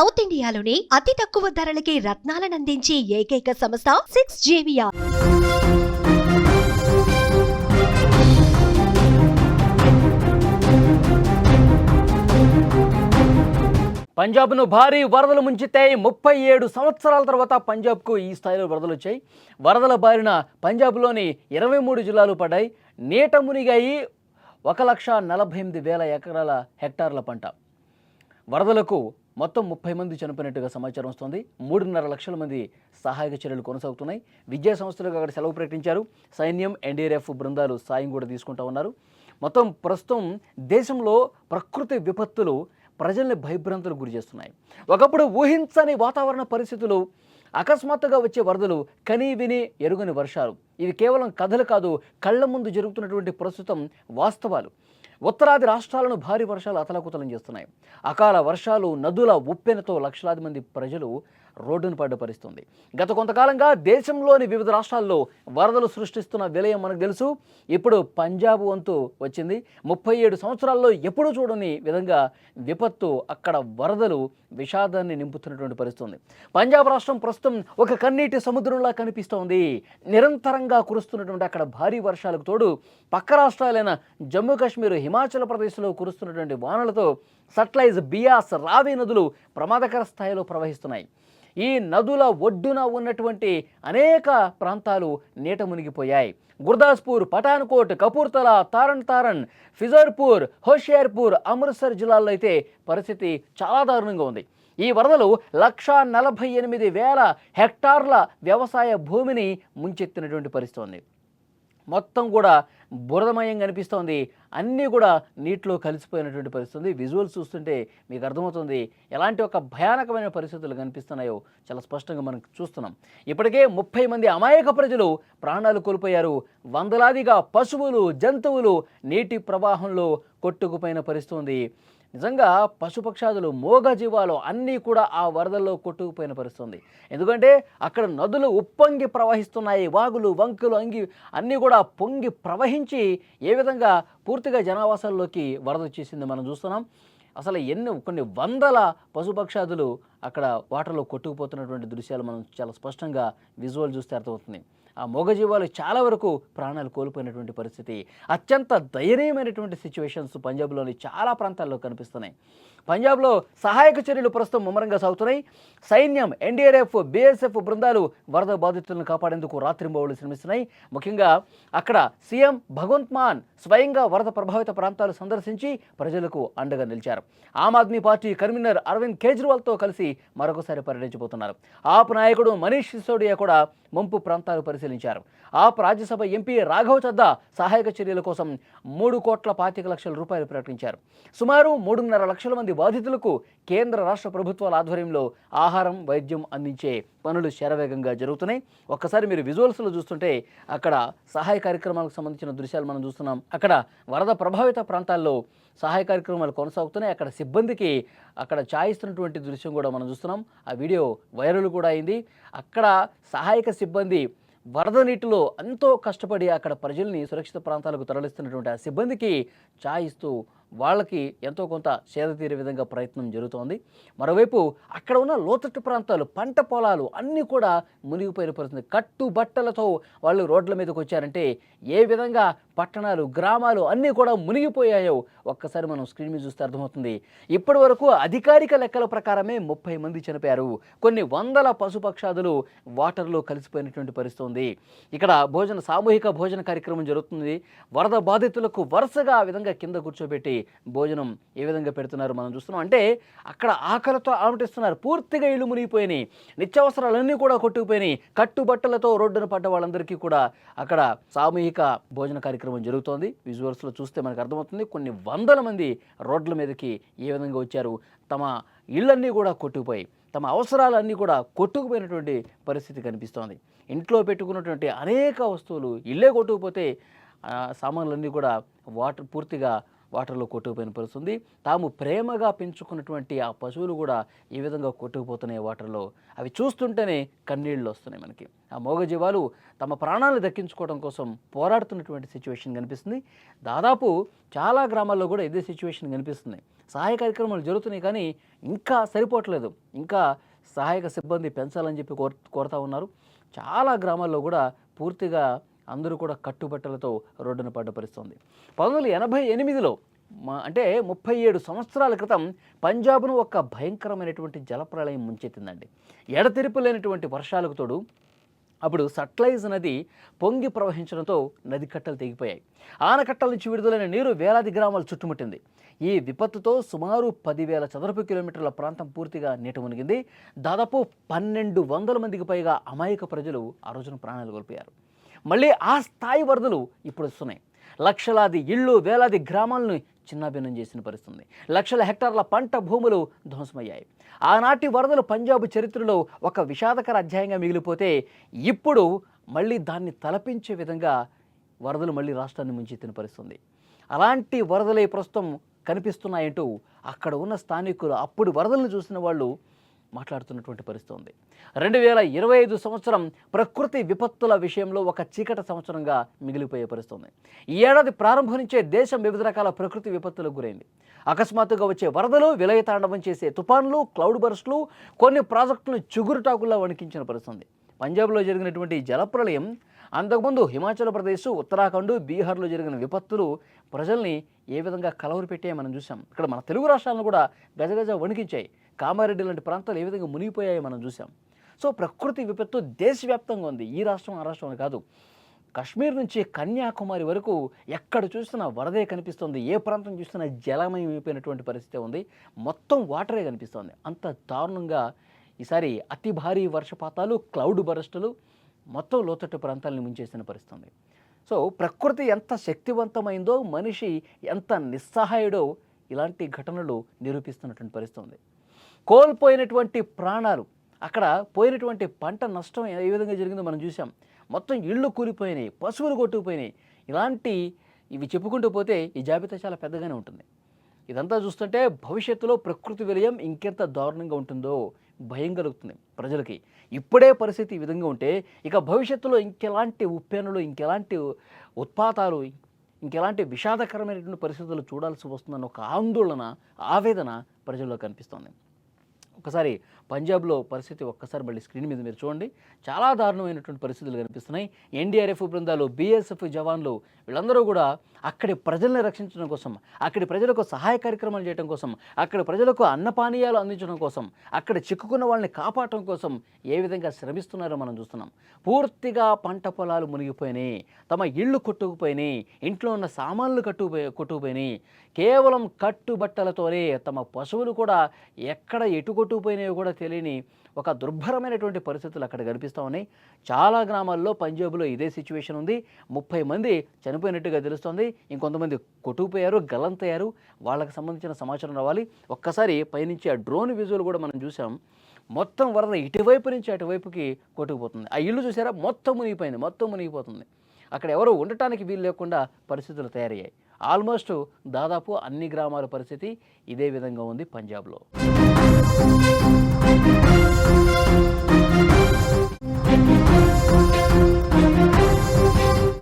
South ఇండియాలోని అతి తక్కువ ధరలకి రత్నాలనందించే ఏకైక సంస్థ 6JVR. పంజాబ్ను భారీ వరదలు ముంచితే 37 సంవత్సరాల తర్వాత పంజాబ్కు ఈ స్థాయిలో వరదలు వచ్చాయి. వరదల బారిన పంజాబ్లోని 23 జిల్లాలు పడ్డాయి. నీట మునిగాయి 1,48,000 హెక్టార్ల పంట. వరదలకు మొత్తం 30 మంది చనిపోయినట్టుగా సమాచారం వస్తుంది. 3.5 లక్షల మంది సహాయక చర్యలు కొనసాగుతున్నాయి. విద్యా సంస్థలకు అక్కడ సెలవు ప్రకటించారు. సైన్యం, ఎన్డీఆర్ఎఫ్ బృందాలు సాయం కూడా తీసుకుంటూ ఉన్నారు. మొత్తం ప్రస్తుతం దేశంలో ప్రకృతి విపత్తులు ప్రజల్ని భయభ్రాంతులకు గురి చేస్తున్నాయి. ఒకప్పుడు ఊహించని వాతావరణ పరిస్థితులు, అకస్మాత్తుగా వచ్చే వరదలు, కనీ విని ఎరుగని వర్షాలు, ఇవి కేవలం కథలు కాదు, కళ్ళ ముందు జరుగుతున్నటువంటి ప్రస్తుతం వాస్తవాలు. ఉత్తరాది రాష్ట్రాలను భారీ వర్షాలు అతలాకుతలం చేస్తున్నాయి. అకాల వర్షాలు, నదుల ఉప్పెనతో లక్షలాది మంది ప్రజలు రోడ్డును పడ్డ పరిస్థితుంది. గత కొంతకాలంగా దేశంలోని వివిధ రాష్ట్రాల్లో వరదలు సృష్టిస్తున్న విలయం మనకు తెలుసు. ఇప్పుడు పంజాబ్ వంతు వచ్చింది. 37 సంవత్సరాల్లో ఎప్పుడూ చూడని విధంగా విపత్తు, అక్కడ వరదలు విషాదాన్ని నింపుతున్నటువంటి పరిస్థితుంది. పంజాబ్ రాష్ట్రం ప్రస్తుతం ఒక కన్నీటి సముద్రంలా కనిపిస్తోంది. నిరంతరంగా కురుస్తున్నటువంటి అక్కడ భారీ వర్షాలకు తోడు పక్క రాష్ట్రాలైన జమ్మూ కాశ్మీర్, హిమాచల్ ప్రదేశ్లో కురుస్తున్నటువంటి వానలతో సట్లైజ్, బియాస్, రావి నదులు ప్రమాదకర స్థాయిలో ప్రవహిస్తున్నాయి. ఈ నదుల ఒడ్డున ఉన్నటువంటి అనేక ప్రాంతాలు నీట మునిగిపోయాయి. గుర్దాస్పూర్, పఠాన్కోట్, కపూర్తలా, తారన్, ఫిజర్పూర్, హోషియార్పూర్, అమృత్సర్ జిల్లాల్లో అయితే పరిస్థితి చాలా దారుణంగా ఉంది. ఈ వరదలు 1,48,000 హెక్టార్ల వ్యవసాయ భూమిని ముంచెత్తినటువంటి పరిస్థితి ఉంది. మొత్తం కూడా బురదమయం కనిపిస్తోంది. అన్నీ కూడా నీటిలో కలిసిపోయినటువంటి పరిస్థితి. విజువల్స్ చూస్తుంటే మీకు అర్థమవుతుంది ఎలాంటి ఒక భయానకమైన పరిస్థితులు కనిపిస్తున్నాయో చాలా స్పష్టంగా మనం చూస్తున్నాం. ఇప్పటికే 30 మంది అమాయక ప్రజలు ప్రాణాలు కోల్పోయారు. వందలాదిగా పశువులు, జంతువులు నీటి ప్రవాహంలో కొట్టుకుపోయిన పరిస్థితి ఉంది. నిజంగా పశుపక్షాదులు, మూగజీవాలు అన్నీ కూడా ఆ వరదల్లో కొట్టుకుపోయిన పరిస్థితి. ఎందుకంటే అక్కడ నదులు ఉప్పొంగి ప్రవహిస్తున్నాయి. వాగులు, వంకులు అన్నీ కూడా పొంగి ప్రవహించి ఏ విధంగా పూర్తిగా జనావాసాల్లోకి వరద వచ్చేసింది మనం చూస్తున్నాం. అసలు కొన్ని వందల పశుపక్షాదులు అక్కడ వాటర్లో కొట్టుకుపోతున్నటువంటి దృశ్యాలు మనం చాలా స్పష్టంగా విజువల్ చూస్తే అర్థమవుతుంది. ఆ మూగజీవాలు చాలా వరకు ప్రాణాలు కోల్పోయినటువంటి పరిస్థితి. అత్యంత దయనీయమైనటువంటి సిచ్యువేషన్స్ పంజాబ్లోని చాలా ప్రాంతాల్లో కనిపిస్తున్నాయి. పంజాబ్లో సహాయక చర్యలు ప్రస్తుతం ముమ్మరంగా సాగుతున్నాయి. సైన్యం, ఎన్డీఆర్ఎఫ్, బీఎస్ఎఫ్ బృందాలు వరద బాధితులను కాపాడేందుకు రాత్రింబవళ్లు శ్రమిస్తున్నాయి. ముఖ్యంగా అక్కడ సీఎం భగవంత్ మాన్ స్వయంగా వరద ప్రభావిత ప్రాంతాలు సందర్శించి ప్రజలకు అండగా నిలిచారు. ఆమ్ ఆద్మీ పార్టీ కన్వీనర్ అరవింద్ కేజ్రీవాల్తో కలిసి మరొకసారి పర్యటించబోతున్నారు. ఆప్ నాయకుడు మనీష్ సిసోడియా కూడా ముంపు ప్రాంతాలు పరిశీలించారు. ఆప్ రాజ్యసభ ఎంపీ రాఘవ్ చద్దా సహాయక చర్యల కోసం 3,25,00,000 రూపాయలు ప్రకటించారు. సుమారు 3.5 లక్షల మంది బాధితులకు కేంద్ర రాష్ట్ర ప్రభుత్వాల ఆధ్వర్యంలో ఆహారం, వైద్యం అందించే పనులు శరవేగంగా జరుగుతున్నాయి. ఒక్కసారి మీరు విజువల్స్లో చూస్తుంటే అక్కడ సహాయ కార్యక్రమాలకు సంబంధించిన దృశ్యాలు మనం చూస్తున్నాం. అక్కడ వరద ప్రభావిత ప్రాంతాల్లో సహాయ కార్యక్రమాలు కొనసాగుతున్నాయి. అక్కడ సిబ్బందికి అక్కడ చాయిస్తున్నటువంటి దృశ్యం కూడా మనం చూస్తున్నాం. ఆ వీడియో వైరల్ కూడా అయింది. అక్కడ సహాయక సిబ్బంది వరద నీటిలో ఎంతో కష్టపడి అక్కడ ప్రజల్ని సురక్షిత ప్రాంతాలకు తరలిస్తున్నటువంటి ఆ సిబ్బందికి చాయిస్తూ వాళ్ళకి ఎంతో కొంత సేద తీరే విధంగా ప్రయత్నం జరుగుతోంది. మరోవైపు అక్కడ ఉన్న లోతట్టు ప్రాంతాలు, పంట పొలాలు అన్నీ కూడా మునిగిపోయిన పరిస్థితి. కట్టుబట్టలతో వాళ్ళు రోడ్ల మీదకి వచ్చారంటే ఏ విధంగా పట్టణాలు, గ్రామాలు అన్నీ కూడా మునిగిపోయాయో ఒక్కసారి మనం స్క్రీన్ మీద చూస్తే అర్థమవుతుంది. ఇప్పటి వరకు అధికారిక లెక్కల ప్రకారమే 30 మంది చనిపోయారు. కొన్ని వందల పశుపక్షాదులు వాటర్లో కలిసిపోయినటువంటి పరిస్థితి ఉంది. ఇక్కడ సామూహిక భోజన కార్యక్రమం జరుగుతుంది. వరద బాధితులకు వరుసగా ఆ విధంగా కింద కూర్చోబెట్టి భోజనం ఏ విధంగా పెడుతున్నారు మనం చూస్తున్నాం. అంటే అక్కడ ఆకలితో ఆమటిస్తున్నారు. పూర్తిగా ఇళ్ళు మునిగిపోయినాయి. నిత్యావసరాలన్నీ కూడా కొట్టుకుపోయినాయి. కట్టుబట్టలతో రోడ్డున పడ్డ వాళ్ళందరికీ కూడా అక్కడ సామూహిక భోజన కార్యక్రమం జరుగుతోంది. విజువల్స్లో చూస్తే మనకు అర్థమవుతుంది. కొన్ని వందల మంది రోడ్ల మీదకి ఏ విధంగా వచ్చారు. తమ ఇళ్ళన్నీ కూడా కొట్టుకుపోయి, తమ అవసరాలన్నీ కూడా కొట్టుకుపోయినటువంటి పరిస్థితి కనిపిస్తోంది. ఇంట్లో పెట్టుకున్నటువంటి అనేక వస్తువులు ఇల్లే కొట్టుకుపోతే సామాన్లన్నీ కూడా వాటర్ పూర్తిగా వాటర్లో కొట్టుకుపోయిన పరిస్థితుంది. తాము ప్రేమగా పెంచుకున్నటువంటి ఆ పశువులు కూడా ఈ విధంగా కొట్టుకుపోతున్నాయి వాటర్లో. అవి చూస్తుంటేనే కన్నీళ్ళు వస్తున్నాయి మనకి. ఆ మూగజీవాలు తమ ప్రాణాలను దక్కించుకోవడం కోసం పోరాడుతున్నటువంటి సిచ్యువేషన్ కనిపిస్తుంది. దాదాపు చాలా గ్రామాల్లో కూడా ఇదే సిచ్యువేషన్ కనిపిస్తుంది. సహాయ కార్యక్రమాలు జరుగుతున్నాయి కానీ ఇంకా సరిపోవట్లేదు. ఇంకా సహాయక సిబ్బంది పెంచాలని చెప్పి కోరుతా ఉన్నారు. చాలా గ్రామాల్లో కూడా పూర్తిగా అందరూ కూడా కట్టుబట్టలతో రోడ్డున పడ్డ పరిస్థితుంది. 1988లో అంటే 37 సంవత్సరాల క్రితం పంజాబ్ను ఒక భయంకరమైనటువంటి జలప్రళయం ముంచెత్తిందండి. ఎడతెరిపి లేనటువంటి వర్షాలకు తోడు అప్పుడు సట్లైజ్ నది పొంగి ప్రవహించడంతో నది కట్టలు తెగిపోయాయి. ఆనకట్టల నుంచి విడుదలైన నీరు వేలాది గ్రామాలు చుట్టుముట్టింది. ఈ విపత్తుతో సుమారు 10,000 చదరపు కిలోమీటర్ల ప్రాంతం పూర్తిగా నీట మునిగింది. దాదాపు 1,200 మందికి పైగా అమాయక ప్రజలు ఆ రోజున ప్రాణాలు కోల్పోయారు. మళ్ళీ ఆ స్థాయి వరదలు ఇప్పుడు వస్తున్నాయి. లక్షలాది ఇళ్ళు, వేలాది గ్రామాలను చిన్నాభిన్నం చేసిన పరిస్థితుంది. లక్షల హెక్టార్ల పంట భూములు ధ్వంసమయ్యాయి. ఆనాటి వరదలు పంజాబ్ చరిత్రలో ఒక విషాదకర అధ్యాయంగా మిగిలిపోతే ఇప్పుడు మళ్ళీ దాన్ని తలపించే విధంగా వరదలు మళ్ళీ రాష్ట్రాన్ని ముంచెత్తిన పరిస్థితుంది. అలాంటి వరదలే ప్రస్తుతం కనిపిస్తున్నాయంటూ అక్కడ ఉన్న స్థానికులు, అప్పుడు వరదలను చూసిన వాళ్ళు మాట్లాడుతున్నటువంటి పరిస్థితి ఉంది. 2025 సంవత్సరం ప్రకృతి విపత్తుల విషయంలో ఒక చీకటి సంవత్సరంగా మిగిలిపోయే పరిస్థితి ఉంది. ఈ ఏడాది ప్రారంభం నుంచే దేశం వివిధ రకాల ప్రకృతి విపత్తులకు గురైంది. అకస్మాత్తుగా వచ్చే వరదలు, విలయతాండవం చేసే తుఫాన్లు, క్లౌడ్ బర్స్ట్లు కొన్ని ప్రాజెక్టులను చిగురుటాకుల్లా వణికించిన పరిస్థితి. పంజాబ్లో జరిగినటువంటి జలప్రళయం, అంతకుముందు హిమాచల్ ప్రదేశ్, ఉత్తరాఖండ్, బీహార్లో జరిగిన విపత్తులు ప్రజల్ని ఏ విధంగా కలవరు పెట్టాయో మనం చూసాం. ఇక్కడ మన తెలుగు రాష్ట్రాలను కూడా గజగజ వణికించాయి. కామారెడ్డి లాంటి ప్రాంతాలు ఏ విధంగా మునిగిపోయాయో మనం చూసాం. సో ప్రకృతి విపత్తు దేశవ్యాప్తంగా ఉంది. ఈ రాష్ట్రం ఆ రాష్ట్రం కాదు. కాశ్మీర్ నుంచి కన్యాకుమారి వరకు ఎక్కడ చూసినా వరదే కనిపిస్తుంది. ఏ ప్రాంతం చూసినా జలమయమైపోయినటువంటి పరిస్థితి ఉంది. మొత్తం వాటరే కనిపిస్తుంది. అంత దారుణంగా ఈసారి అతి భారీ వర్షపాతాలు, క్లౌడ్ బరస్టులు మొత్తం లోతట్టు ప్రాంతాలను ముంచేసిన పరిస్థితి. సో ప్రకృతి ఎంత శక్తివంతమైందో, మనిషి ఎంత నిస్సహాయుడో ఇలాంటి ఘటనలు నిరూపిస్తున్నటువంటి పరిస్థితి ఉంది. కోల్పోయినటువంటి ప్రాణాలు, అక్కడ పోయినటువంటి పంట నష్టం ఏ విధంగా జరిగిందో మనం చూసాం. మొత్తం ఇళ్ళు కూలిపోయినాయి, పశువులు కొట్టుకుపోయినాయి. ఇవి చెప్పుకుంటూ పోతే ఈ జాబితా చాలా పెద్దగానే ఉంటుంది. ఇదంతా చూస్తుంటే భవిష్యత్తులో ప్రకృతి విలయం ఇంకెంత దారుణంగా ఉంటుందో భయం కలుగుతుంది ప్రజలకి. ఇప్పుడే పరిస్థితి ఈ విధంగా ఉంటే ఇక భవిష్యత్తులో ఇంకెలాంటి ఉప్పెనులు, ఇంకెలాంటి ఉత్పాతాలు, ఇంకెలాంటి విషాదకరమైనటువంటి పరిస్థితులు చూడాల్సి వస్తుందన్న ఒక ఆందోళన, ఆవేదన ప్రజల్లో కనిపిస్తోంది. ఒకసారి పంజాబ్లో పరిస్థితి ఒక్కసారి మళ్ళీ స్క్రీన్ మీద మీరు చూడండి. చాలా దారుణమైనటువంటి పరిస్థితులు కనిపిస్తున్నాయి. ఎన్డీఆర్ఎఫ్ బృందాలు, బీఎస్ఎఫ్ జవాన్లు వీళ్ళందరూ కూడా అక్కడి ప్రజల్ని రక్షించడం కోసం, అక్కడి ప్రజలకు సహాయ కార్యక్రమాలు చేయడం కోసం, అక్కడి ప్రజలకు అన్నపానీయాలు అందించడం కోసం, అక్కడ చిక్కుకున్న వాళ్ళని కాపాడటం కోసం ఏ విధంగా శ్రమిస్తున్నారో మనం చూస్తున్నాం. పూర్తిగా పంట పొలాలు మునిగిపోయినాయి, తమ ఇళ్ళు కొట్టుకుపోయినాయి, ఇంట్లో ఉన్న సామాన్లు కొట్టుకుపోయినాయి. కేవలం కట్టుబట్టలతోనే తమ పశువులు కూడా ఎక్కడ ఎటు కొట్టుకుపోయినాయో కూడా తెలియని ఒక దుర్భరమైనటువంటి పరిస్థితులు అక్కడ కనిపిస్తూ ఉన్నాయి. చాలా గ్రామాల్లో పంజాబ్లో ఇదే సిచ్యువేషన్ ఉంది. 30 మంది చనిపోయినట్టుగా తెలుస్తోంది. ఇంకొంతమంది కొట్టుకుపోయారు, గల్లంతయ్యారు. వాళ్ళకి సంబంధించిన సమాచారం రావాలి. ఒక్కసారి పైనుంచి ఆ డ్రోన్ విజువల్ కూడా మనం చూసాం. మొత్తం వరద ఇటువైపు నుంచి అటువైపుకి కొట్టుకుపోతుంది. ఆ ఇల్లు చూసారా, మొత్తం మునిగిపోయింది, మొత్తం మునిగిపోతుంది. అక్కడ ఎవరు ఉండటానికి వీలు లేకుండా పరిస్థితులు తయారయ్యాయి. ఆల్మోస్ట్ దాదాపు అన్ని గ్రామాల పరిస్థితి ఇదే విధంగా ఉంది పంజాబ్లో.